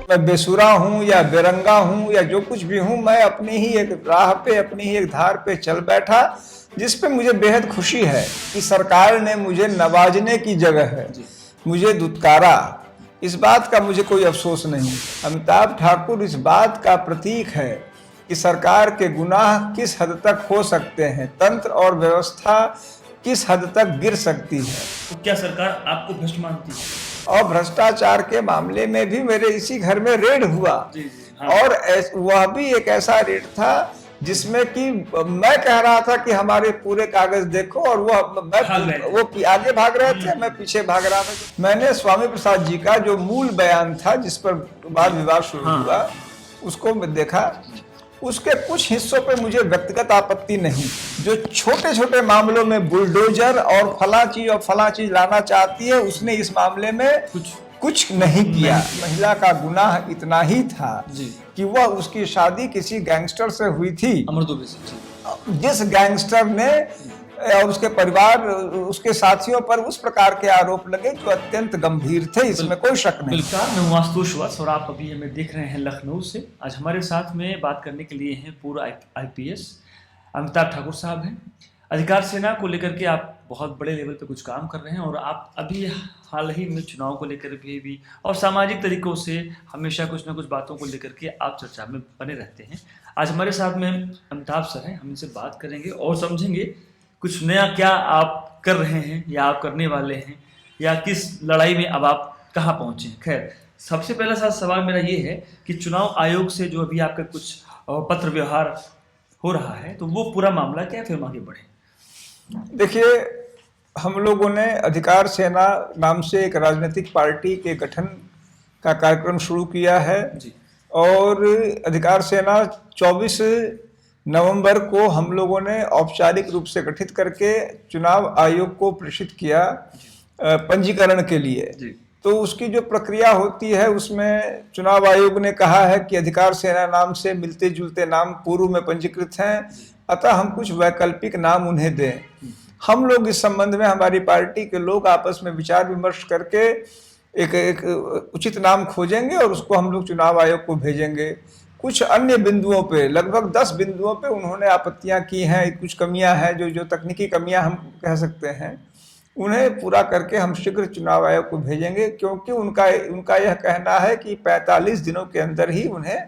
मैं बेसुरा हूँ या बेरंगा हूँ या जो कुछ भी हूँ, मैं अपनी ही एक राह पे, अपनी ही एक धार पे चल बैठा, जिस पे मुझे बेहद खुशी है कि सरकार ने मुझे नवाजने की जगह है मुझे दुत्कारा। इस बात का मुझे कोई अफसोस नहीं। अमिताभ ठाकुर इस बात का प्रतीक है कि सरकार के गुनाह किस हद तक हो सकते हैं, तंत्र और व्यवस्था किस हद तक गिर सकती है। तो क्या सरकार आपको भ्रष्ट मानती है? और भ्रष्टाचार के मामले में भी मेरे इसी घर में रेड हुआ। जी, हाँ। और वह भी एक ऐसा रेड था जिसमें कि मैं कह रहा था कि हमारे पूरे कागज देखो, और वो आगे भाग रहे थे, मैं पीछे भाग रहा था। मैंने स्वामी प्रसाद जी का जो मूल बयान था जिस पर वाद विवाद शुरू हुआ, उसको देखा। उसके कुछ हिस्सों पे मुझे व्यक्तिगत आपत्ति नहीं। जो छोटे छोटे मामलों में बुलडोजर और फला चीज लाना चाहती है, उसने इस मामले में कुछ नहीं किया। महिला का गुनाह इतना ही था कि वह उसकी शादी किसी गैंगस्टर से हुई थी, जिस गैंगस्टर ने और उसके परिवार, उसके साथियों पर उस प्रकार के आरोप लगे जो अत्यंत गंभीर थे, इसमें कोई शक नहीं। मैं हूं आशुतोष वत्स और आप अभी हमें देख रहे हैं लखनऊ से। आज हमारे साथ में बात करने के लिए हैं पूर्व IPS अमिताभ ठाकुर साहब हैं। अधिकार सेना को लेकर के आप बहुत बड़े लेवल पे कुछ काम कर रहे हैं, और आप अभी हाल ही में चुनाव को लेकर भी और सामाजिक तरीकों से हमेशा कुछ ना कुछ बातों को लेकर के आप चर्चा में बने रहते हैं। आज हमारे साथ में अमिताभ सर हैं, हम इनसे बात करेंगे और समझेंगे कुछ नया क्या आप कर रहे हैं या आप करने वाले हैं, या किस लड़ाई में अब आप कहाँ पहुँचे। खैर, सबसे पहला सवाल मेरा ये है कि चुनाव आयोग से जो अभी आपका कुछ पत्र व्यवहार हो रहा है, तो वो पूरा मामला क्या, फिर आगे बढ़े। देखिए, हम लोगों ने अधिकार सेना नाम से एक राजनीतिक पार्टी के गठन का कार्यक्रम शुरू किया है जी। और अधिकार सेना 24 नवंबर को हम लोगों ने औपचारिक रूप से गठित करके चुनाव आयोग को प्रेषित किया पंजीकरण के लिए जी। तो उसकी जो प्रक्रिया होती है, उसमें चुनाव आयोग ने कहा है कि अधिकार सेना नाम से मिलते जुलते नाम पूर्व में पंजीकृत हैं, अतः हम कुछ वैकल्पिक नाम उन्हें दें। हम लोग इस संबंध में, हमारी पार्टी के लोग आपस में विचार विमर्श करके एक उचित नाम खोजेंगे और उसको हम लोग चुनाव आयोग को भेजेंगे। कुछ अन्य बिंदुओं पे, लगभग 10 बिंदुओं पे उन्होंने आपत्तियां की हैं, कुछ कमियां हैं जो तकनीकी कमियां हम कह सकते हैं, उन्हें पूरा करके हम शीघ्र चुनाव आयोग को भेजेंगे, क्योंकि उनका यह कहना है कि 45 दिनों के अंदर ही उन्हें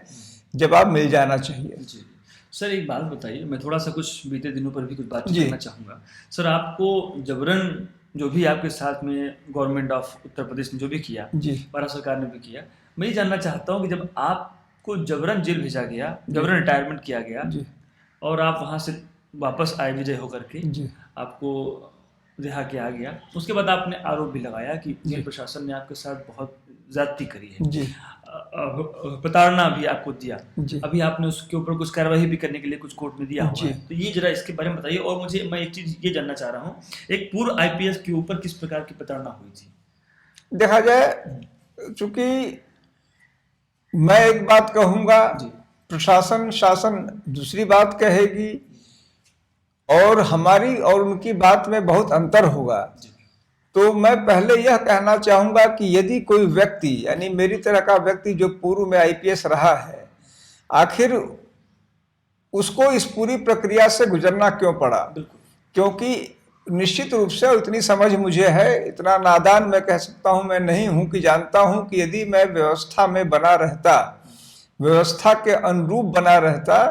जवाब मिल जाना चाहिए जी। सर, एक बात बताइए, मैं थोड़ा सा कुछ बीते दिनों पर भी कुछ बातचीत करना चाहूँगा। सर, आपको जबरन जो भी आपके साथ में गवर्नमेंट ऑफ उत्तर प्रदेश ने जो भी किया, भारत सरकार ने भी किया, मैं ये जानना चाहता हूँ कि जब आपको जबरन जेल भेजा गया, जबरन रिटायरमेंट किया गया और आप वहाँ से वापस आए विजय होकर के, आपको रिहा किया गया, उसके बाद आपने आरोप भी लगाया कि जेल प्रशासन ने आपके साथ बहुत ज्यादती करी है, प्रताड़ना भी आपको दिया। अभी आपने उसके ऊपर कुछ कार्रवाई भी करने के लिए कुछ कोर्ट में दिया हुआ है, तो ये जरा इसके बारे में बताइए। और मैं एक चीज ये जानना चाह रहा हूँ, एक पूर्व IPS के ऊपर किस प्रकार की प्रताड़ना हुई थी? देखा जाए, चूंकि मैं एक बात कहूंगा, प्रशासन शासन दूसरी बात कहेगी, और हमारी और उनकी बात में बहुत अंतर होगा। तो मैं पहले यह कहना चाहूंगा कि यदि कोई व्यक्ति, यानी मेरी तरह का व्यक्ति जो पूर्व में IPS रहा है, आखिर उसको इस पूरी प्रक्रिया से गुजरना क्यों पड़ा? क्योंकि निश्चित रूप से इतनी समझ मुझे है, इतना नादान मैं कह सकता हूं मैं नहीं हूं कि जानता हूं कि यदि मैं व्यवस्था में बना रहता, व्यवस्था के अनुरूप बना रहता,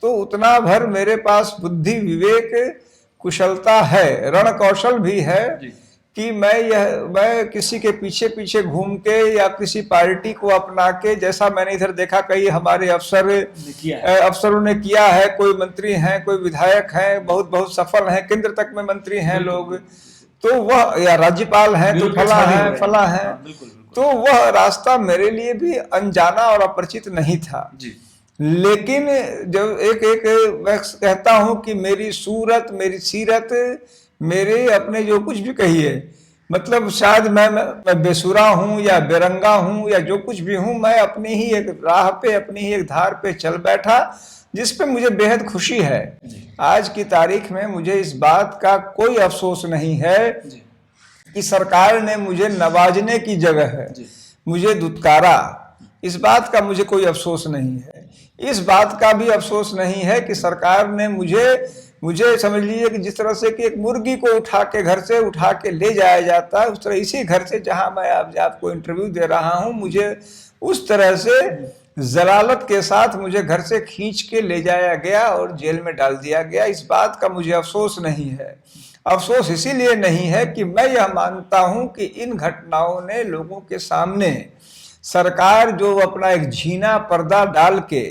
तो उतना भर मेरे पास बुद्धि, विवेक, कुशलता है, रण कौशल भी है कि मैं किसी के पीछे पीछे घूम के या किसी पार्टी को अपना के, जैसा मैंने इधर देखा कई हमारे अफसरों ने किया है, कोई मंत्री हैं, कोई विधायक हैं, बहुत सफल हैं, केंद्र तक में मंत्री हैं लोग, तो वह, या राज्यपाल हैं तो फला है, तो वह रास्ता मेरे लिए भी अनजाना और अपरिचित नहीं था। लेकिन जब एक मैं कहता हूं कि मेरी सूरत, मेरी सीरत, मेरे अपने जो कुछ भी कहिए, मतलब शायद मैं बेसुरा हूं या बेरंगा हूं या जो कुछ भी हूं, मैं अपनी ही एक राह पे, अपनी ही एक धार पे चल बैठा, जिस पे मुझे बेहद खुशी है। आज की तारीख में मुझे इस बात का कोई अफसोस नहीं है कि सरकार ने मुझे नवाजने की जगह है मुझे दुत्कारा। इस बात का मुझे कोई अफसोस नहीं है। इस बात का भी अफसोस नहीं है कि सरकार ने मुझे समझ लीजिए कि जिस तरह से कि एक मुर्गी को उठा के घर से उठा के ले जाया जाता है, उस तरह इसी घर से जहां मैं आपको इंटरव्यू दे रहा हूं, मुझे उस तरह से जलालत के साथ मुझे घर से खींच के ले जाया गया और जेल में डाल दिया गया। इस बात का मुझे अफसोस नहीं है। अफसोस इसीलिए नहीं है कि मैं यह मानता हूं कि इन घटनाओं ने लोगों के सामने सरकार जो अपना एक झीना पर्दा डाल के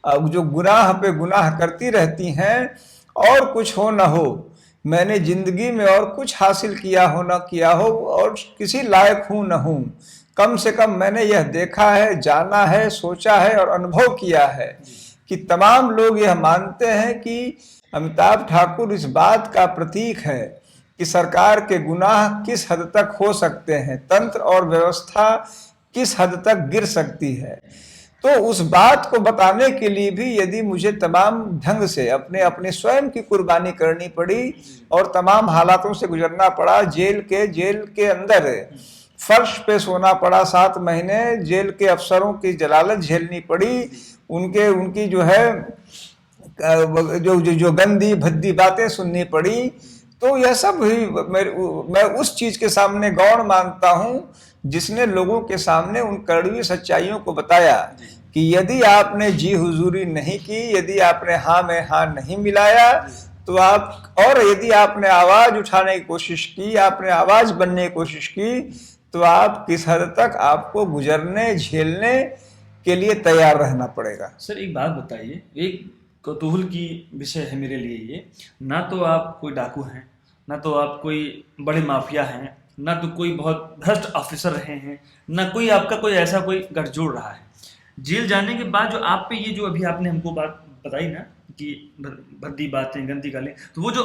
जो गुनाह पे गुनाह करती रहती हैं, और कुछ हो न हो, मैंने जिंदगी में और कुछ हासिल किया हो न किया हो और किसी लायक हूं न हूं, कम से कम मैंने यह देखा है, जाना है, सोचा है और अनुभव किया है कि तमाम लोग यह मानते हैं कि अमिताभ ठाकुर इस बात का प्रतीक है कि सरकार के गुनाह किस हद तक हो सकते हैं, तंत्र और व्यवस्था किस हद तक गिर सकती है। तो उस बात को बताने के लिए भी यदि मुझे तमाम ढंग से अपने स्वयं की कुर्बानी करनी पड़ी और तमाम हालातों से गुजरना पड़ा, जेल के अंदर फर्श पे सोना पड़ा, 7 महीने जेल के अफसरों की जलालत झेलनी पड़ी, उनकी जो है जो गंदी भद्दी बातें सुननी पड़ी, तो यह सब ही मैं उस चीज के सामने गौण मानता हूं जिसने लोगों के सामने उन कड़वी सच्चाइयों को बताया कि यदि आपने जी हुजूरी नहीं की, यदि आपने हाँ में हाँ नहीं मिलाया, तो आप, और यदि आपने आवाज उठाने की कोशिश की, आपने आवाज बनने की कोशिश की, तो आप किस हद तक आपको गुजरने झेलने के लिए तैयार रहना पड़ेगा। सर एक बात बताइए, एक कौतूहल की विषय है मेरे लिए ये, ना तो आप कोई डाकू हैं, ना तो आप कोई बड़े माफिया हैं, ना तो कोई बहुत भ्रष्ट ऑफिसर रहे हैं, ना कोई आपका कोई ऐसा कोई गठजोड़ रहा है। जेल जाने के बाद जो आप पे ये जो अभी आपने हमको बात बताई ना कि भद्दी बातें, गंदी गालें, तो वो जो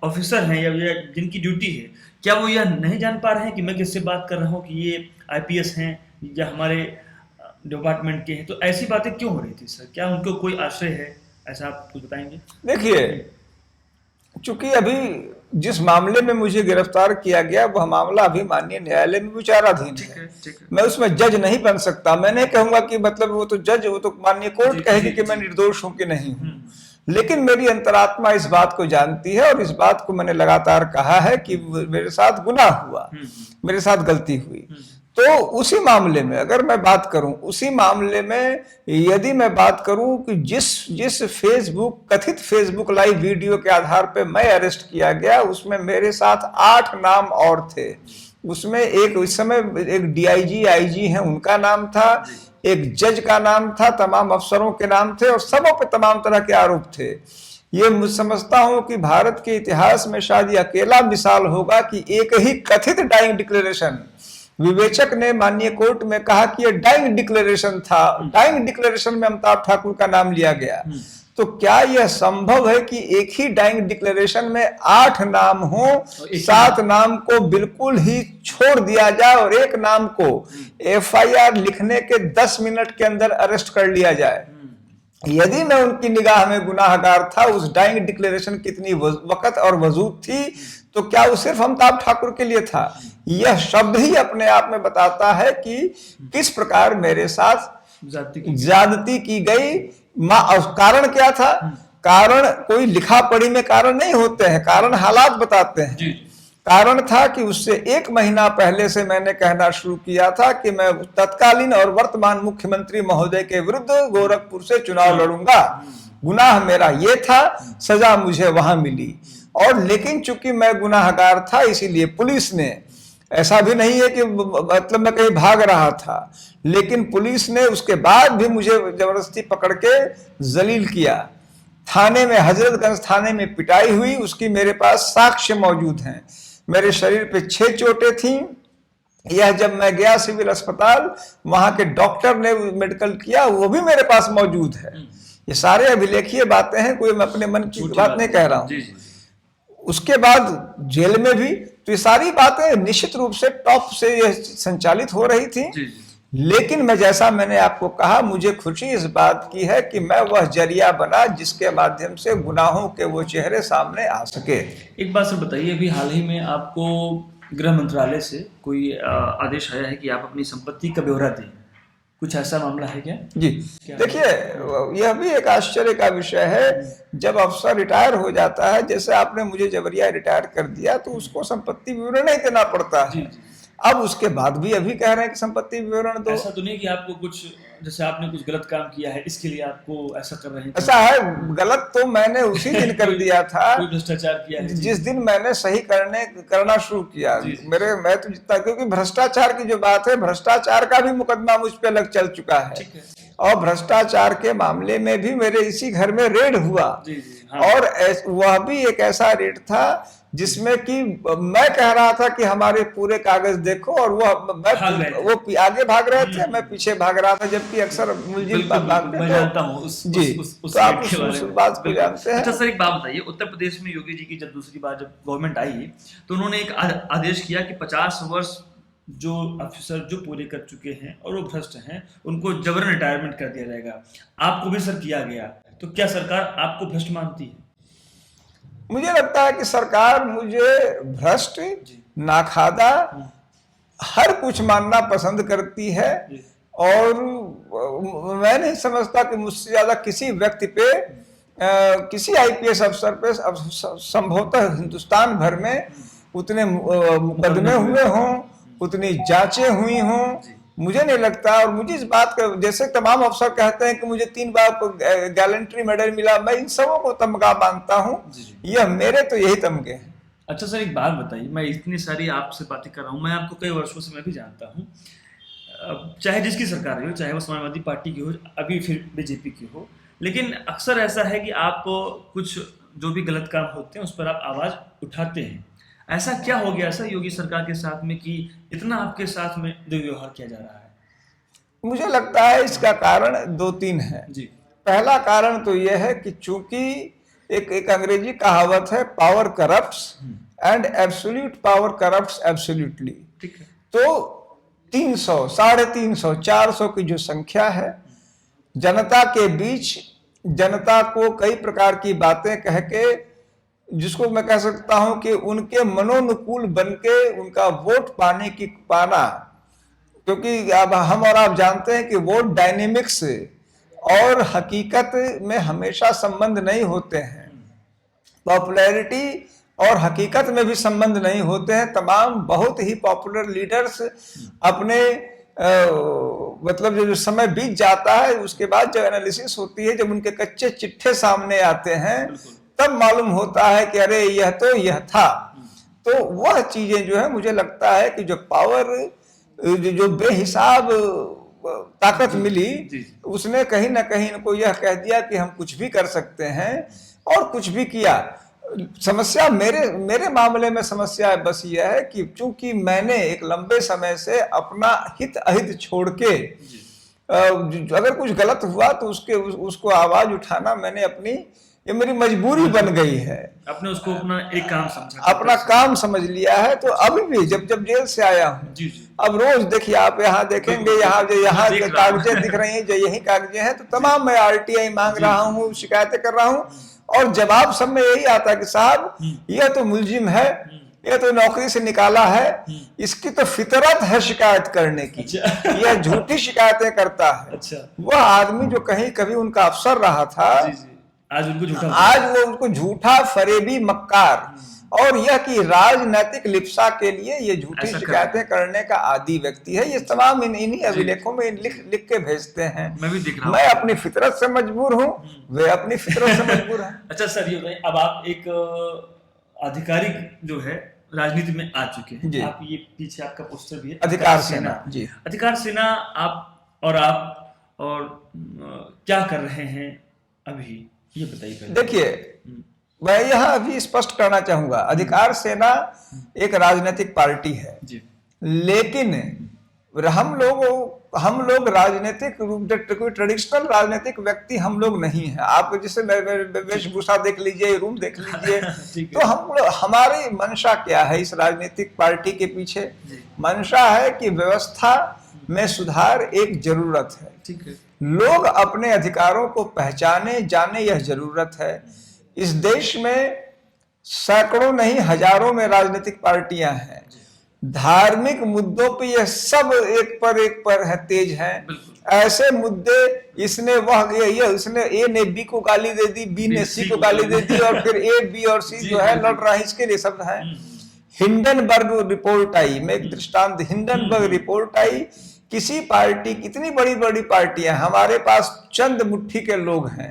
ऑफिसर हैं या जिनकी ड्यूटी है, क्या वो यह नहीं जान पा रहे हैं कि मैं किससे बात कर रहा हूँ, कि ये आईपीएस हैं या हमारे डिपार्टमेंट के हैं? तो ऐसी बातें क्यों हो रही थी सर? क्या उनको कोई आश्रय है? ऐसा आप कुछ बताएंगे? देखिए, चूंकि अभी जिस मामले में मुझे गिरफ्तार किया गया वह मामला अभी माननीय न्यायालय में विचाराधीन है। मैं उसमें जज नहीं बन सकता। मैं नहीं कहूंगा कि मतलब वो तो माननीय कोर्ट कहेगी कि मैं निर्दोष हूं कि नहीं हूं, लेकिन मेरी अंतरात्मा इस बात को जानती है और इस बात को मैंने लगातार कहा है कि मेरे साथ गुनाह हुआ, मेरे साथ गलती हुई। तो उसी मामले में अगर मैं बात करूं, उसी मामले में यदि मैं बात करूं कि जिस कथित फेसबुक लाइव वीडियो के आधार पे मैं अरेस्ट किया गया, उसमें मेरे साथ 8 नाम और थे। उसमें इस समय एक डीआईजी आईजी हैं, उनका नाम था, एक जज का नाम था, तमाम अफसरों के नाम थे और सबों पे तमाम तरह के आरोप थे। ये मैं समझता हूं कि भारत के इतिहास में शायद ये अकेला मिसाल होगा कि एक ही कथित डाइंग डिक्लेरेशन, विवेचक ने माननीय कोर्ट में कहा कि ये डाइंग डिक्लेरेशन था, डाइंग डिक्लेरेशन में अमिताभ ठाकुर का नाम लिया गया। तो क्या यह संभव है कि एक ही डाइंग डिक्लेरेशन में 8 नाम हो, 7 नाम को बिल्कुल ही छोड़ दिया जाए और एक नाम को एफआईआर लिखने के 10 मिनट के अंदर अरेस्ट कर लिया जाए? यदि मैं उनकी निगाह में गुनाहगार था, उस डाइंग डिक्लेरेशन कितनी वक़्त और वजूद थी, तो क्या वो सिर्फ अमिताभ ठाकुर के लिए था? यह शब्द ही अपने आप में बताता है कि किस प्रकार मेरे साथ ज्यादती की गई। कारण क्या था? कारण कोई लिखा पढ़ी में कारण नहीं होते हैं, कारण हालात बताते हैं। कारण था कि उससे 1 महीना पहले से मैंने कहना शुरू किया था कि मैं तत्कालीन और वर्तमान मुख्यमंत्री महोदय के विरुद्ध गोरखपुर से चुनाव लड़ूंगा। गुनाह मेरा ये था, सजा मुझे वहां मिली। और लेकिन चूंकि मैं गुनाहगार था, इसीलिए पुलिस ने, ऐसा भी नहीं है कि मतलब मैं कहीं भाग रहा था, लेकिन पुलिस ने उसके बाद भी मुझे जबरदस्ती पकड़ के जलील किया। थाने में, हजरतगंज थाने में पिटाई हुई, उसकी मेरे पास साक्ष्य मौजूद हैं। मेरे शरीर पे 6 चोटें थीं। यह जब मैं गया सिविल अस्पताल, वहां के डॉक्टर ने मेडिकल किया, वो भी मेरे पास मौजूद है। ये सारे अभिलेखीय बातें हैं, कोई मैं अपने मन की बात नहीं कह रहा हूं। उसके बाद जेल में भी तो ये सारी बातें निश्चित रूप से टॉप से ये संचालित हो रही थी। लेकिन मैंने आपको कहा, मुझे खुशी इस बात की है कि मैं वह जरिया बना जिसके माध्यम से गुनाहों के वो चेहरे सामने आ सके। एक बात सर बताइए, अभी हाल ही में आपको गृह मंत्रालय से कोई आदेश आया है कि आप अपनी संपत्ति का ब्यौरा दें, कुछ ऐसा मामला है क्या? जी देखिए, यह भी एक आश्चर्य का विषय है। जब अफसर रिटायर हो जाता है, जैसे आपने मुझे जबरिया रिटायर कर दिया, तो उसको संपत्ति विवरण नहीं देना पड़ता है। अब उसके बाद भी अभी कह रहे हैं कि संपत्ति विवरण दो। ऐसा तो नहीं कि आपको कुछ, जैसे आपने कुछ गलत काम किया है इसके लिए आपको ऐसा कर रहे हैं? ऐसा है, गलत तो मैंने उसी दिन कर दिया था कोई भ्रष्टाचार किया है जिस दिन मैंने सही करना शुरू किया। मैं तो जितना, क्योंकि भ्रष्टाचार की जो बात है, भ्रष्टाचार का भी मुकदमा मुझ पे लग चल चुका है। और भ्रष्टाचार के मामले में भी मेरे इसी घर में रेड हुआ। और वह भी एक ऐसा रेड था जिसमें कि मैं कह रहा था कि हमारे पूरे कागज देखो, और वो आगे भाग रहे थे, मैं पीछे भाग रहा था, जबकि अक्सर मुलजिम भागते मैं जानता हूँ जी। तो आप उस बात को जानते हैं। अच्छा सर, एक बात बताइए, उत्तर प्रदेश में योगी जी की जब दूसरी बार जब गवर्नमेंट आई, तो उन्होंने एक आदेश किया कि 50 वर्ष जो ऑफिसर जो पूरे कर चुके हैं और वो भ्रष्ट हैं, उनको जबरन रिटायरमेंट कर दिया जाएगा। आपको भी सर किया गया, तो क्या सरकार आपको भ्रष्ट मानती है? मुझे लगता है कि सरकार मुझे भ्रष्ट, नाखादा, हर कुछ मानना पसंद करती है। और मैं नहीं समझता कि मुझसे ज्यादा किसी व्यक्ति पे, किसी आईपीएस अफसर पे संभवतः हिंदुस्तान भर में उतने मुकदमे हुए हों, उतनी जांचें हुई हों, मुझे नहीं लगता। और मुझे इस बात का, जैसे तमाम अफसर कहते हैं कि मुझे 3 बार गैलेंट्री मेडल मिला, मैं इन सबों को तमगा मानता हूं। यह मेरे तो यही तमगे हैं। अच्छा सर, एक बात बताइए, मैं इतनी सारी आपसे बातें कर रहा हूँ, मैं आपको कई वर्षों से मैं भी जानता हूँ, चाहे जिसकी सरकार हो, चाहे वो समाजवादी पार्टी की हो, अभी फिर बीजेपी की हो, लेकिन अक्सर ऐसा है कि आप कुछ जो भी गलत काम होते हैं उस पर आप आवाज उठाते हैं। ऐसा क्या हो गया सर योगी सरकार के साथ में कि इतना आपके साथ में दुर्व्यवहार किया जा रहा है? मुझे लगता है इसका कारण 2-3 है जी। पहला कारण तो यह है कि चूंकि एक अंग्रेजी कहावत है, power corrupts and absolute power corrupts absolutely. तो 300, 350, 400 की जो संख्या है, जनता के बीच जनता को कई प्रकार की बातें कह के, जिसको मैं कह सकता हूं कि उनके मनोनुकूल बनके उनका वोट पाना, क्योंकि अब हम और आप जानते हैं कि वोट डायनेमिक्स और हकीकत में हमेशा संबंध नहीं होते हैं। पॉपुलैरिटी और हकीकत में भी संबंध नहीं होते हैं। तमाम बहुत ही पॉपुलर लीडर्स अपने मतलब जो समय बीत जाता है, उसके बाद जब एनालिसिस होती है, जब उनके कच्चे चिट्ठे सामने आते हैं, तब मालूम होता है कि अरे यह था। तो वह चीजें जो है, मुझे लगता है कि जो पावर, जो बेहिसाब ताकत मिली, उसने कहीं ना कहीं इनको यह कह दिया कि हम कुछ भी कर सकते हैं, और कुछ भी किया। समस्या मेरे मामले में समस्या बस यह है कि चूंकि मैंने एक लंबे समय से अपना हित अहित छोड़ के, अगर कुछ गलत हुआ तो उसको आवाज उठाना मैंने ये मेरी मजबूरी बन गई है। आपने उसको अपना काम समझ लिया है। तो अभी भी जब जेल से आया हूँ, अब रोज देखिए, आप यहाँ देखेंगे, यहाँ कागजें दिख रही हैं, जो यही कागजें हैं, तो तमाम मैं आरटीआई मांग रहा हूँ, शिकायतें कर रहा हूँ, और जवाब सब में यही आता है कि साहब यह तो मुलजिम है, यह तो नौकरी से निकाला है, इसकी तो फितरत है शिकायत करने की। यह झूठी शिकायतें करता है। वह आदमी जो कहीं कभी उनका अफसर रहा था, आज वो उनको झूठा, फरेबी, मक्कार, और यह कि राजनैतिक लिप्सा के लिए ये झूठी शिकायतें करने का आदी व्यक्ति है। ये तमाम इन्हीं अभिलेखों में लिख के भेजते हैं। मैं भी देख रहा हूं। मैं अपनी फितरत से मजबूर हूँ, वे अपनी फितरत से मजबूर है। अच्छा सर, ये अब आप एक आधिकारिक जो है राजनीति में आ चुके हैं। आप ये पीछे आपका पोस्टर भी है, अधिकार सेना जी। अधिकार सेना आप और क्या कर रहे हैं अभी, ये बताइए। देखिए, मैं यह अभी स्पष्ट करना चाहूंगा, अधिकार सेना एक राजनीतिक पार्टी है जी। लेकिन हम लोग राजनीतिक रूप, कोई ट्रेडिशनल राजनीतिक व्यक्ति हम लोग नहीं है। आप जैसे वेशभूषा देख लीजिए, रूम देख लीजिए। तो हमारी मंशा क्या है इस राजनीतिक पार्टी के पीछे? मंशा है कि व्यवस्था में सुधार एक जरूरत है। ठीक है। लोग अपने अधिकारों को पहचाने जाने, यह जरूरत है। इस देश में सैकड़ों नहीं हजारों में राजनीतिक पार्टियां हैं। धार्मिक मुद्दों पे यह सब एक पर है, तेज हैं। ऐसे मुद्दे, इसने वह ये उसने ए ने बी को गाली दे दी, बी ने सी को गाली दे दी, और फिर ए बी और सी जो है लड़ रहा है, इसके लिए शब्द है। हिंडनबर्ग रिपोर्ट आई, मैं एक दृष्टांत, हिंडनबर्ग रिपोर्ट आई, किसी पार्टी, कितनी बड़ी बड़ी पार्टियां, हमारे पास चंद मुट्ठी के लोग हैं,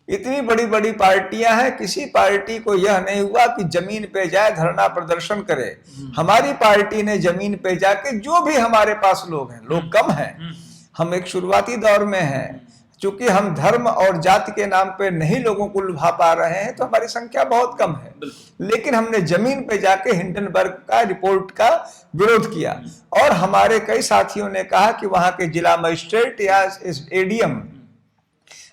इतनी बड़ी बड़ी पार्टियां हैं, किसी पार्टी को यह नहीं हुआ कि जमीन पे जाए धरना प्रदर्शन करे। हमारी पार्टी ने जमीन पे जाके, जो भी हमारे पास लोग हैं, लोग कम हैं, हम एक शुरुआती दौर में हैं, चूंकि हम धर्म और जाति के नाम पे नहीं लोगों को लुभा पा रहे हैं, तो हमारी संख्या बहुत कम है, लेकिन हमने जमीन पे जाके हिंडनबर्ग का रिपोर्ट का विरोध किया। और हमारे कई साथियों ने कहा कि वहां के जिला मजिस्ट्रेट या एडीएम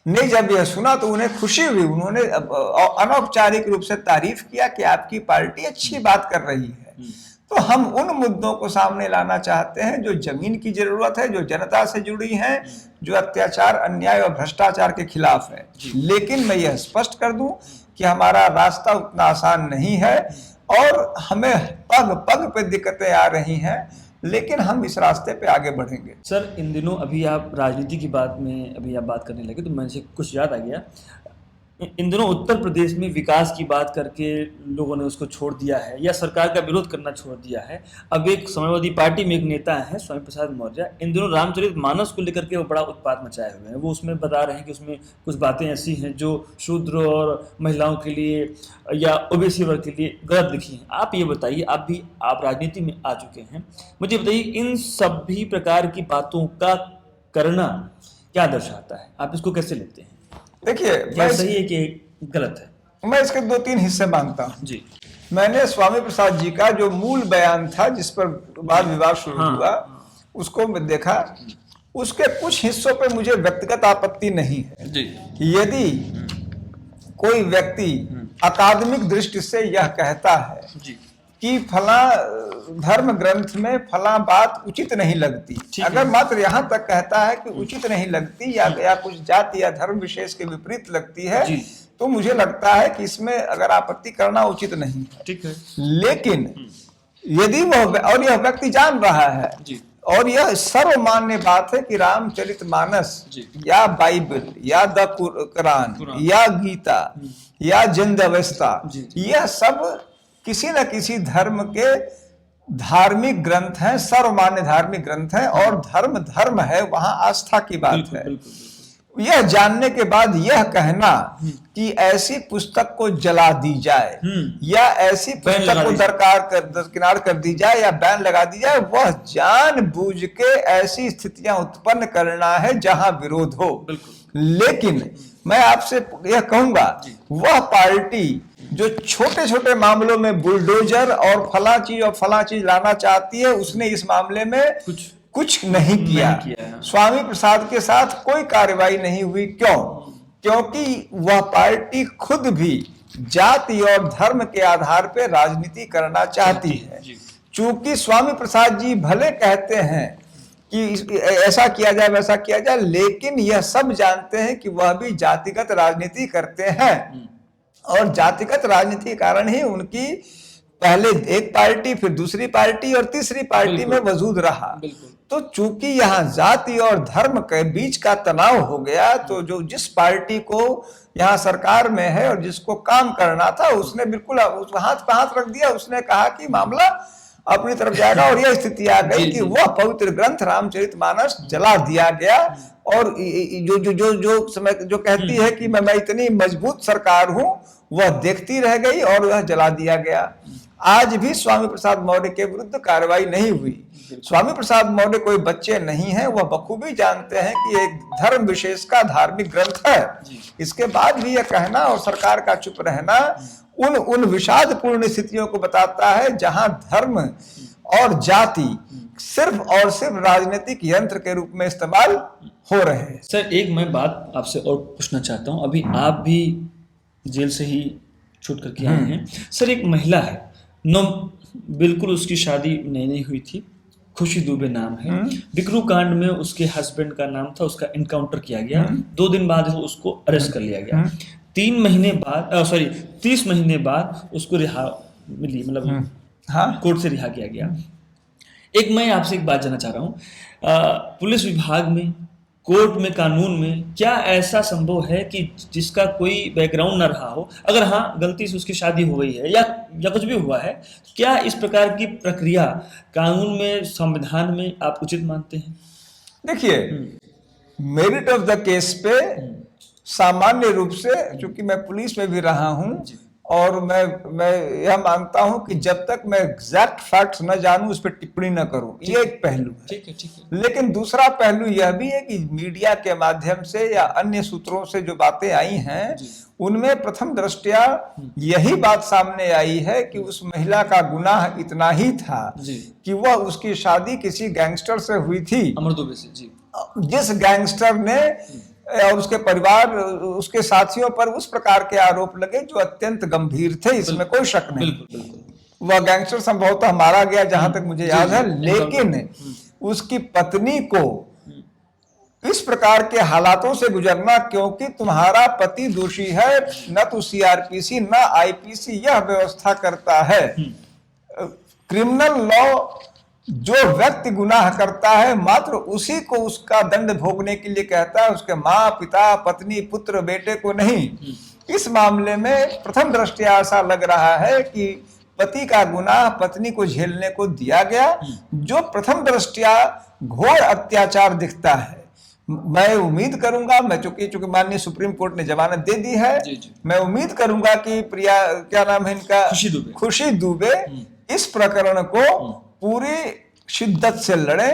ने जब यह सुना तो उन्हें खुशी हुई, उन्होंने अनौपचारिक रूप से तारीफ किया कि आपकी पार्टी अच्छी बात कर रही है। तो हम उन मुद्दों को सामने लाना चाहते हैं जो जमीन की जरूरत है, जो जनता से जुड़ी हैं, जो अत्याचार, अन्याय और भ्रष्टाचार के खिलाफ है। लेकिन मैं यह स्पष्ट कर दूं कि हमारा रास्ता उतना आसान नहीं है और हमें पग पग पे दिक्कतें आ रही हैं, लेकिन हम इस रास्ते पे आगे बढ़ेंगे। सर, इन दिनों अभी आप राजनीति की बात में अभी आप बात करने लगे तो मुझे कुछ याद आ गया। इन दिनों उत्तर प्रदेश में विकास की बात करके लोगों ने उसको छोड़ दिया है या सरकार का विरोध करना छोड़ दिया है। अब एक समाजवादी पार्टी में एक नेता है स्वामी प्रसाद मौर्य, इन दिनों रामचरितमानस को लेकर के वो बड़ा उत्पात मचाए हुए हैं। वो उसमें बता रहे हैं कि उसमें कुछ बातें ऐसी हैं जो शूद्र और महिलाओं के लिए या ओबीसी वर्ग के लिए गलत लिखी हैं। आप ये बताइए, आप राजनीति में आ चुके हैं, मुझे बताइए इन सभी प्रकार की बातों का करना क्या दर्शाता है? आप इसको कैसे लेते हैं? देखिए, क्या सही है कि गलत है? मैं इसके 2-3 हिस्से मानता हूँ जी। मैंने स्वामी प्रसाद जी का जो मूल बयान था जिस पर वाद विवाद शुरू हुआ, उसको मैं देखा, उसके कुछ हिस्सों पे मुझे व्यक्तिगत आपत्ति नहीं है जी। यदि कोई व्यक्ति अकादमिक दृष्टि से यह कहता है जी कि फला धर्म ग्रंथ में फला बात उचित नहीं लगती, अगर मात्र यहाँ तक कहता है कि उचित नहीं लगती या कुछ जाति या धर्म विशेष के विपरीत लगती है, तो मुझे लगता है कि इसमें अगर आपत्ति करना उचित नहीं है। ठीक है। लेकिन यदि वह, और यह व्यक्ति जान रहा है और यह सर्वमान्य बात है कि रामचरितमानस या बाइबल या द कुरान या गीता या जिंद अवस्था, यह सब किसी न किसी धर्म के धार्मिक ग्रंथ हैं, सर्वमान्य धार्मिक ग्रंथ हैं, और धर्म धर्म है, वहां आस्था की बात है। यह जानने के बाद यह कहना कि ऐसी पुस्तक को जला दी जाए या ऐसी पुस्तक को दरकिनार कर दी जाए या बैन लगा दी जाए, वह जानबूझ के ऐसी स्थितियां उत्पन्न करना है जहां विरोध हो। लेकिन मैं आपसे यह कहूंगा, वह पार्टी जो छोटे छोटे मामलों में बुलडोजर और फला चीज लाना चाहती है, उसने इस मामले में कुछ नहीं किया। स्वामी प्रसाद के साथ कोई कार्रवाई नहीं हुई। क्यों? क्योंकि वह पार्टी खुद भी जाति और धर्म के आधार पर राजनीति करना चाहती है। चूंकि स्वामी प्रसाद जी भले कहते हैं कि ऐसा किया जाए वैसा किया जाए, लेकिन यह सब जानते हैं कि वह भी जातिगत राजनीति करते हैं, और जातिगत राजनीति के कारण ही उनकी पहले एक पार्टी, फिर दूसरी पार्टी और तीसरी पार्टी में वजूद रहा। तो चूंकि यहाँ जाति और धर्म के बीच का तनाव हो गया, तो जो जिस पार्टी को यहाँ सरकार में है और जिसको काम करना था, उसने बिल्कुल हाथ पे हाथ रख दिया। उसने कहा कि मामला अपनी तरफ जाएगा, और यह स्थिति आ गई कि वह पवित्र ग्रंथ रामचरितमानस जला दिया गया। और जो कहती है कि मैं इतनी मजबूत सरकार हूं, वह देखती रह गई और वह जला दिया गया। आज भी स्वामी प्रसाद मौर्य के विरुद्ध कार्रवाई नहीं हुई। स्वामी प्रसाद मौर्य कोई बच्चे नहीं हैं, वह बखूबी जानते हैं कि एक धर्म विशेष का धार्मिक ग्रंथ है। इसके बाद भी यह कहना और सरकार का चुप रहना उन विषादपूर्ण स्थितियों को बताता है जहां धर्म और जाति सिर्फ और सिर्फ राजनीतिक यंत्र के रूप में इस्तेमाल हो रहे हैं। सर, एक मैं बात आपसे और पूछना चाहता हूं, अभी आप भी जेल से ही छूट करके आए हैं। सर, एक महिला है, बिल्कुल उसकी शादी नहीं हुई थी, खुशी दुबे नाम है। विक्रू कांड में उसके हस्बैंड का नाम था, उसका इनकाउंटर किया गया। 2 दिन बाद उसको अरेस्ट कर लिया गया। 30 महीने बाद उसको रिहा मिली, मतलब कोर्ट से रिहा किया गया। मैं आपसे एक बात जानना चाह रहा हूँ, पुलिस विभाग में कोर्ट में, कानून में क्या ऐसा संभव है कि जिसका कोई बैकग्राउंड न रहा हो, अगर हाँ गलती से उसकी शादी हो गई है या कुछ भी हुआ है, क्या इस प्रकार की प्रक्रिया कानून में, संविधान में आप उचित मानते हैं? देखिए, मेरिट ऑफ द केस पे सामान्य रूप से, चूंकि मैं पुलिस में भी रहा हूं, और मैं यह मानता हूं कि जब तक मैं एग्जैक्ट फैक्ट्स न जानूं उस पर टिप्पणी न करूं, ये एक पहलू है। ठीक है। लेकिन दूसरा पहलू यह भी है कि मीडिया के माध्यम से या अन्य सूत्रों से जो बातें आई हैं, उनमें प्रथम दृष्टया यही बात सामने आई है कि उस महिला का गुनाह इतना ही था कि वह, उसकी शादी किसी गैंगस्टर से हुई थी, अमर दुबे से, जी, जिस गैंगस्टर ने और उसके परिवार, उसके साथियों पर उस प्रकार के आरोप लगे जो अत्यंत गंभीर थे, इसमें कोई शक नहीं। बिल्कुल। वह गैंगस्टर संभवतः मारा गया जहां तक मुझे याद है, लेकिन उसकी पत्नी को इस प्रकार के हालातों से गुजरना, क्योंकि तुम्हारा पति दोषी है, न तो सीआरपीसी न आईपीसी यह व्यवस्था करता है। क्रिमिनल लॉ जो व्यक्ति गुनाह करता है मात्र उसी को उसका दंड भोगने के लिए कहता है, उसके माँ, पिता, पत्नी, पुत्र, बेटे को नहीं। इस मामले में प्रथम दृष्टया ऐसा लग रहा है कि पति का गुनाह पत्नी को झेलने को दिया गया, जो प्रथम दृष्टया घोर अत्याचार दिखता है। मैं उम्मीद करूंगा, मैं चूंकि माननीय सुप्रीम कोर्ट ने जमानत दे दी है, मैं उम्मीद करूंगा कि प्रिया, क्या नाम है इनका, खुशी दुबे इस प्रकरण को पूरी शिद्दत से लड़े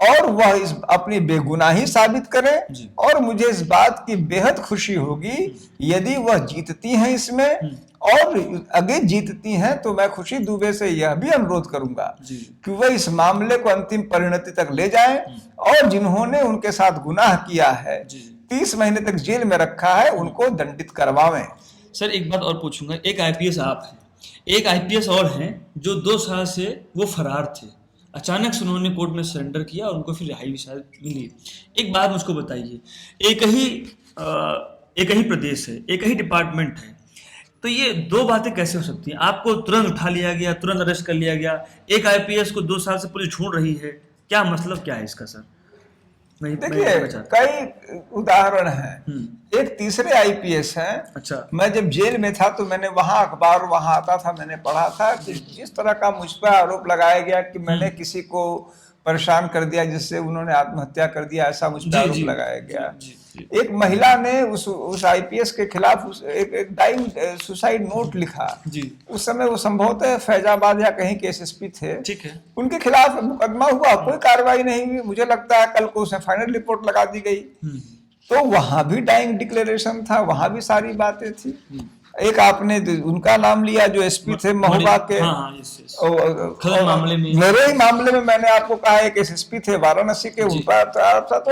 और वह इस अपनी बेगुनाही साबित करे। और मुझे इस बात की बेहद खुशी होगी यदि वह जीतती हैं इसमें, और अगर जीतती हैं तो मैं खुशी दुबे से यह भी अनुरोध करूंगा कि वह इस मामले को अंतिम परिणति तक ले जाएं, और जिन्होंने उनके साथ गुनाह किया है, 30 महीने तक जेल में रखा है, उनको दंडित करवावें। सर, एक बात और पूछूंगा, एक आईपीएस आप हैं, एक आईपीएस और हैं जो 2 साल से वो फरार थे, अचानक से उन्होंने कोर्ट में सरेंडर किया और उनको फिर रिहाई भी शायद मिली। एक बात मुझको बताइए, एक ही प्रदेश है, एक ही डिपार्टमेंट है, तो ये 2 बातें कैसे हो सकती हैं? आपको तुरंत उठा लिया गया, तुरंत अरेस्ट कर लिया गया, एक आईपीएस को 2 साल से पुलिस ढूंढ रही है, क्या मतलब क्या है इसका सर? देखिए, कई उदाहरण हैं। एक तीसरे आईपीएस हैं। अच्छा। मैं जब जेल में था तो मैंने वहां अखबार वहां आता था, मैंने पढ़ा था कि जिस तरह का मुझ पर आरोप लगाया गया कि मैंने किसी को परेशान कर दिया जिससे उन्होंने आत्महत्या कर दिया, ऐसा मुझ पर आरोप लगाया गया। एक महिला ने उस आईपीएस के खिलाफ एक डाइंग सुसाइड नोट लिखा। उस समय वो संभवतः फैजाबाद या कहीं के एसएसपी थे। ठीक है। उनके खिलाफ मुकदमा हुआ, कोई कार्रवाई नहीं हुई। मुझे लगता है कल को उसे फाइनल रिपोर्ट लगा दी गई। तो वहां भी डाइंग डिक्लेरेशन था, वहां भी सारी बातें थी। एक आपने उनका नाम लिया जो एसपी थे महोबा के, मामले में, मेरे ही मामले में मैंने आपको कहा एक एसएसपी थे वाराणसी के, उन पर था। तो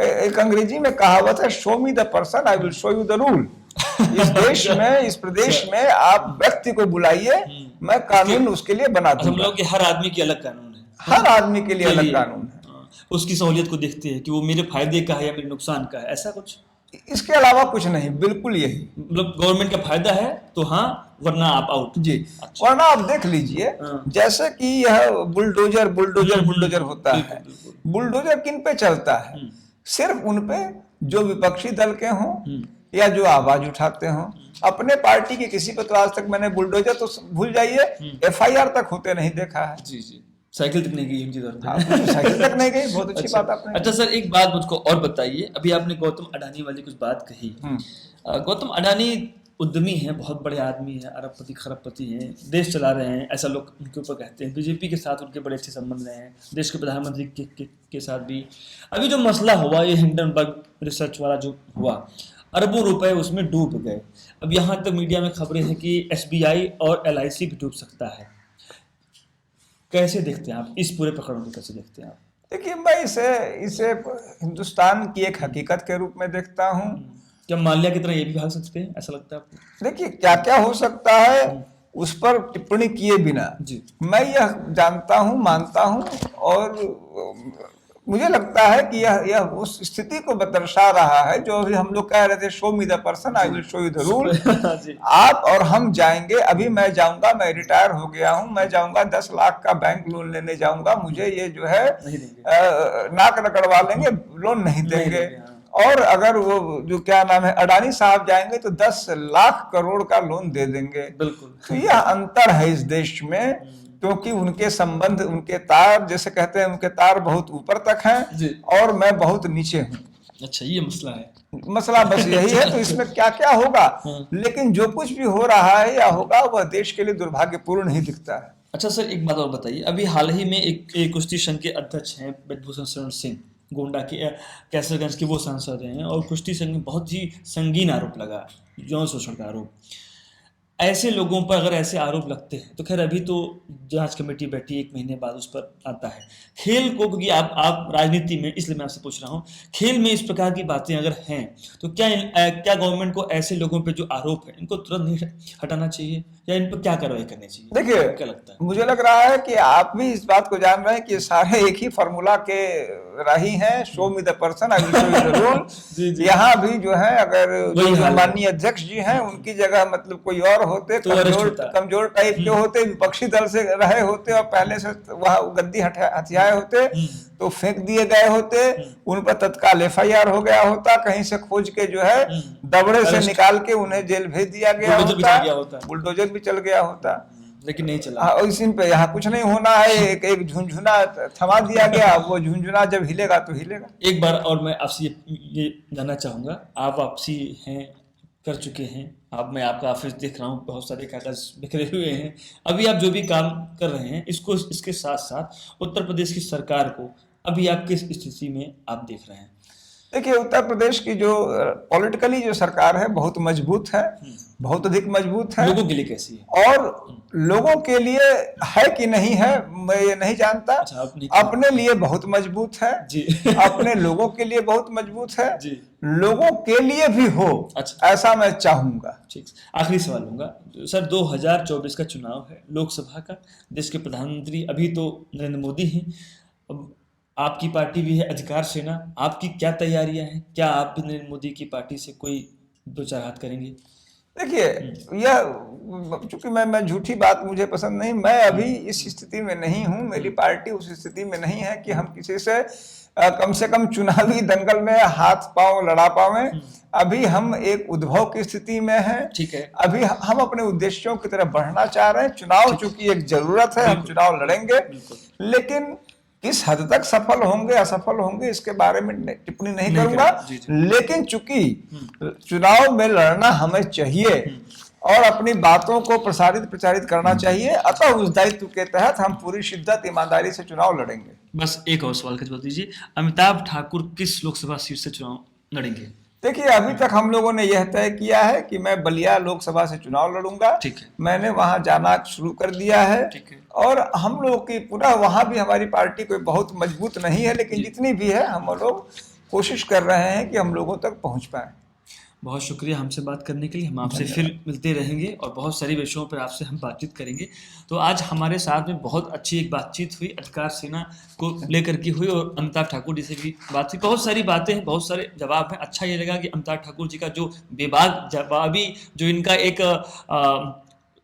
एक अंग्रेजी में कहावत है, show me the person I will show you the rule. इस देश में, इस प्रदेश में आप व्यक्ति को बुलाइए, मैं कानून उसके लिए बना दूंगा। हम लोग के हर आदमी के अलग कानून है, हर आदमी के लिए अलग कानून है। उसकी सहूलियत को देखते हैं कि वो मेरे फायदे का है या मेरे नुकसान का है, ऐसा कुछ इसके अलावा कुछ नहीं, बिल्कुल यही। मतलब गवर्नमेंट का फायदा है तो हाँ, वरना आप आउट। जी। अच्छा। वरना आप देख लीजिए, जैसे कि यह बुलडोजर होता है। बुलडोजर किन पे चलता है? सिर्फ उन पे जो विपक्षी दल के हों या जो आवाज उठाते हों। अपने पार्टी के किसी पे तो आज तक मैंने बुलडोजर तो भूल जाइए, एफआईआर तक होते नहीं देखा है। जी। साइकिल तक नहीं गई उनकी दौर में। साइकिल तक नहीं गई, बहुत अच्छी बात आपने। अच्छा सर, एक बात मुझको और बताइए, अभी आपने गौतम अडानी वाली कुछ बात कही। गौतम अडानी उद्यमी हैं, बहुत बड़े आदमी हैं, अरबपति खरबपति हैं, देश चला रहे हैं, ऐसा लोग उनके ऊपर कहते हैं। बीजेपी के साथ उनके बड़े अच्छे संबंध रहे हैं, देश के प्रधानमंत्री के साथ भी। अभी जो मसला हुआ, ये हिंडनबर्ग रिसर्च वाला जो हुआ, अरबों रुपए उसमें डूब गए। अब यहाँ तक मीडिया में खबरें हैं कि एसबीआई और एलआईसी भी डूब सकता है। कैसे देखते हैं आप इस पूरे प्रकरण को, कैसे देखते हैं आप? देखिए, मैं इसे हिंदुस्तान की एक हकीकत के रूप में देखता हूँ। क्या माल्या की तरह ये भी भाग सकते हैं, ऐसा लगता है आपको? देखिए, क्या क्या हो सकता है उस पर टिप्पणी किए बिना मैं यह जानता हूँ, मानता हूँ और मुझे लगता है कि यह उस स्थिति को दर्शा रहा है जो अभी हम लोग कह रहे थे, show me the person I will show you the rule. आप और हम जाएंगे, अभी मैं जाऊंगा, मैं रिटायर हो गया हूं, मैं जाऊंगा 10 लाख का बैंक लोन लेने जाऊंगा, मुझे ये जो है नाक रगड़वा लेंगे, लोन नहीं देंगे। और अगर वो जो क्या नाम है अडानी साहब जाएंगे तो 10 लाख करोड़ का लोन दे देंगे। बिल्कुल। तो यह अंतर है इस देश में, क्योंकि उनके संबंध, उनके तार, जैसे कहते हैं, उनके तार बहुत ऊपर तक हैं और मैं बहुत नीचे हूँ। अच्छा, ये मसला है। मसला बस यही है। तो इसमें क्या क्या होगा, लेकिन जो कुछ भी हो रहा है या होगा वह देश के लिए दुर्भाग्यपूर्ण ही दिखता है। अच्छा सर, एक बात और बताइए, अभी हाल ही में एक कुश्ती संघ के अध्यक्ष हैं ब्रजभूषण शरण सिंह, गोंडा के कैसरगंज के वो सांसद हैं, और कुश्ती संघ में बहुत ही संगीन आरोप लगा, यौन शोषण का आरोप। ऐसे लोगों पर अगर ऐसे आरोप लगते हैं तो खैर अभी तो जांच कमेटी बैठी, 1 महीने बाद उस पर आता है। खेल को, क्योंकि आप राजनीति में, इसलिए मैं आपसे पूछ रहा हूँ, खेल में इस प्रकार की बातें अगर हैं तो क्या गवर्नमेंट को ऐसे लोगों पे जो आरोप है इनको तुरंत नहीं हटाना चाहिए, या इन पर क्या कार्रवाई करनी चाहिए? देखिए, क्या लगता है? मुझे लग रहा है कि आप भी इस बात को जान रहे हैं कि सारे एक ही फॉर्मूला के राही हैं, show me the person I will show you the rule. यहाँ भी जो है, अगर जो माननीय अध्यक्ष जी हैं उनकी जगह मतलब कोई और होते, कमजोर टाइप के होते, विपक्षी दल से रहे होते और पहले से वह गद्दी हथियाए होते तो फेंक दिए गए होते, उन पर तत्काल FIR हो गया होता, कहीं से खोज के जो है दबड़े से निकाल के उन्हें जेल भेज दिया गया होता, बुलडोजर भी चल गया होता, लेकिन नहीं चला। इसी पे यहाँ कुछ नहीं होना है। एक झुंझुना थमा दिया गया, वो झुंझुना जब हिलेगा तो हिलेगा। एक बार और मैं आपसे ये जानना चाहूंगा, आप वापसी हैं, कर चुके हैं आप, मैं आपका ऑफिस देख रहा हूँ, बहुत सारे कागज बिखरे हुए हैं, अभी आप जो भी काम कर रहे हैं इसके साथ साथ उत्तर प्रदेश की सरकार को अभी आप किस स्थिति में आप देख रहे हैं? देखिए, उत्तर प्रदेश की जो पॉलिटिकली जो सरकार है बहुत मजबूत है, बहुत अधिक मजबूत है। लोगों के लिए कैसी है? और लोगों के लिए है कि नहीं है मैं ये नहीं जानता। अच्छा, अपने लिए बहुत मजबूत है जी। अपने लोगों के लिए बहुत मजबूत है जी। लोगों के लिए भी हो, अच्छा, ऐसा मैं चाहूंगा। ठीक, आखिरी सवाल लूंगा सर, 2024 का चुनाव है लोकसभा का, देश के प्रधानमंत्री अभी तो नरेंद्र मोदी हैं, अब आपकी पार्टी भी है अधिकार सेना, आपकी क्या तैयारियां हैं? क्या आप भी नरेंद्र मोदी की पार्टी से कोई 2-4 हाथ करेंगे? देखिए, यह चूंकि मैं झूठी बात मुझे पसंद नहीं, मैं अभी इस स्थिति में नहीं हूं, मेरी पार्टी उस स्थिति में नहीं है कि हम किसी से कम चुनावी दंगल में हाथ पांव लड़ा पावे। अभी हम एक उद्भव की स्थिति में हैं। ठीक है, अभी हम अपने उद्देश्यों की तरफ बढ़ना चाह रहे हैं। चुनाव चूंकि एक जरूरत है, हम चुनाव लड़ेंगे, लेकिन किस हद तक सफल होंगे असफल होंगे इसके बारे में टिप्पणी नहीं करूंगा। लेकिन चूंकि चुनाव में लड़ना हमें चाहिए और अपनी बातों को प्रचारित करना चाहिए, अतः उस दायित्व के तहत हम पूरी शिद्दत ईमानदारी से चुनाव लड़ेंगे। बस एक और सवाल का जवाब दीजिए, अमिताभ ठाकुर किस लोकसभा सीट से चुनाव लड़ेंगे? देखिए, अभी तक हम लोगों ने यह तय किया है कि मैं बलिया लोकसभा से चुनाव लड़ूंगा। ठीक है, मैंने वहां जाना शुरू कर दिया है। ठीक है, और हम लोग की पुनः वहां भी हमारी पार्टी कोई बहुत मजबूत नहीं है, लेकिन जितनी भी है हम लोग कोशिश कर रहे हैं कि हम लोगों तक पहुंच पाए। बहुत शुक्रिया हमसे बात करने के लिए, हम आपसे फिर मिलते रहेंगे और बहुत सारे विषयों पर आपसे हम बातचीत करेंगे। तो आज हमारे साथ में बहुत अच्छी एक बातचीत हुई, अधिकार सेना को लेकर के हुई, और अमिताभ ठाकुर जी से भी बात हुई। बहुत सारी बातें हैं, बहुत सारे जवाब हैं। अच्छा ये लगा कि अमिताभ ठाकुर जी का जो बेबाक जवाबी, जो इनका एक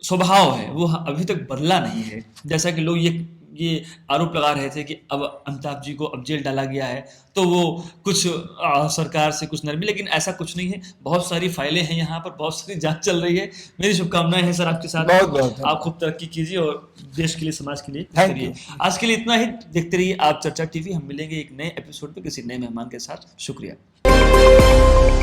स्वभाव है वो अभी तक बदला नहीं है। जैसा कि लोग ये आरोप लगा रहे थे कि अब अमिताभ जी को अब जेल डाला गया है तो वो कुछ सरकार से कुछ नरमी, लेकिन ऐसा कुछ नहीं है। बहुत सारी फाइलें हैं यहाँ पर, बहुत सारी जांच चल रही है। मेरी शुभकामनाएं हैं सर आपके साथ। बहुत आप खूब तरक्की कीजिए और देश के लिए, समाज के लिए करिए। आज के लिए इतना ही। देखते रहिए आप चर्चा टीवी। हम मिलेंगे एक नए एपिसोड पे किसी नए मेहमान के साथ। शुक्रिया।